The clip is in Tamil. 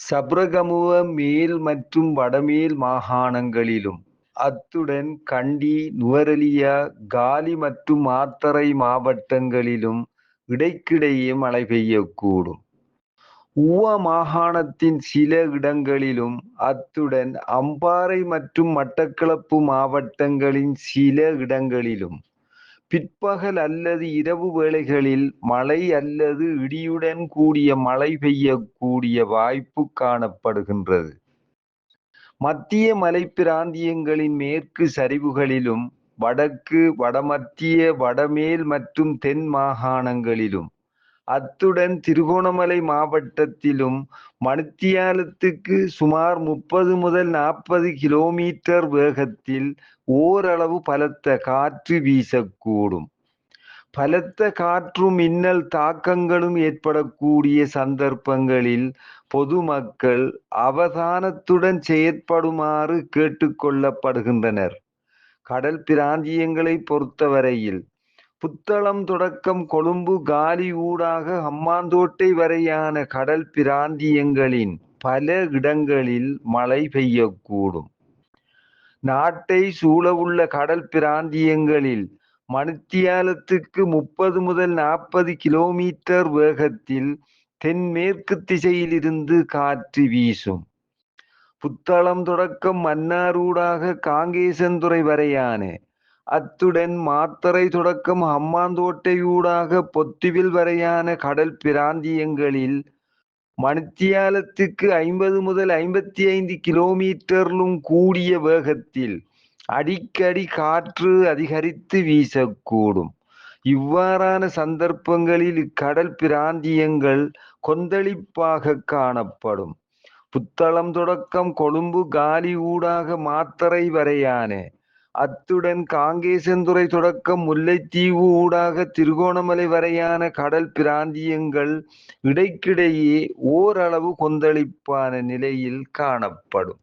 சப்ரகமுவ மேல் மற்றும் வடமேல் மாகாணங்களிலும், அத்துடன் கண்டி, நுவரெலியா, காலி மற்றும் மாத்தறை மாவட்டங்களிலும் இடைக்கிடையே மழை பெய்யக்கூடும். ஊவா மாகாணத்தின் சில இடங்களிலும், அத்துடன் அம்பாறை மற்றும் மட்டக்களப்பு மாவட்டங்களின் சில இடங்களிலும் பிற்பகல் அல்லது இரவு வேளைகளில் மழை அல்லது இடியுடன் கூடிய மழை பெய்யக்கூடிய வாய்ப்பு காணப்படுகின்றது. மத்திய மலைப்பிராந்தியங்களின் மேற்கு சரிவுகளிலும், வடக்கு, வடமத்திய, வடமேல் மற்றும் தென் மாகாணங்களிலும், அத்துடன் திருகோணமலை மாவட்டத்திலும் மணித்தியாலத்துக்கு சுமார் 30 முதல் 40 கிலோமீட்டர் வேகத்தில் ஓரளவு பலத்த காற்று வீசக்கூடும். பலத்த காற்றும் மின்னல் தாக்கங்களும் ஏற்படக்கூடிய சந்தர்ப்பங்களில் பொதுமக்கள் அவதானத்துடன் செயற்படுமாறு கேட்டுக்கொள்ளப்படுகின்றனர். கடல் பிராந்தியங்களை பொறுத்தவரையில் புத்தளம் தொடக்கம் கொழும்பு, காலி ஊடாக ஹம்பாந்தோட்டை வரையான கடல் பிராந்தியங்களின் பல இடங்களில் மழை பெய்யக்கூடும். நாட்டை சூழவுள்ள கடல் பிராந்தியங்களில் மணித்தியாலத்துக்கு 30 முதல் 40 கிலோமீட்டர் வேகத்தில் தென்மேற்கு திசையிலிருந்து காற்று வீசும். புத்தளம் தொடக்கம் மன்னாரூடாக காங்கேசன்துறை வரையான, அத்துடன் மாத்தறை தொடக்கம் ஹம்பாந்தோட்டையூடாக பொத்துவில் வரையான கடல் பிராந்தியங்களில் மணித்தியாலத்துக்கு 50 முதல் 55 கிலோமீட்டரிலும் கூடிய வேகத்தில் அடிக்கடி காற்று அதிகரித்து வீசக்கூடும். இவ்வாறான சந்தர்ப்பங்களில் இக்கடல் பிராந்தியங்கள் கொந்தளிப்பாக காணப்படும். புத்தளம் தொடக்கம் கொழும்பு, காலி ஊடாக மாத்தறை வரையான, அத்துடன் காங்கேசன்துறை தொடக்கம் முல்லைத்தீவு ஊடாக திருகோணமலை வரையான கடல் பிராந்தியங்கள் இடைக்கிடையே ஓரளவு கொந்தளிப்பான நிலையில் காணப்படும்.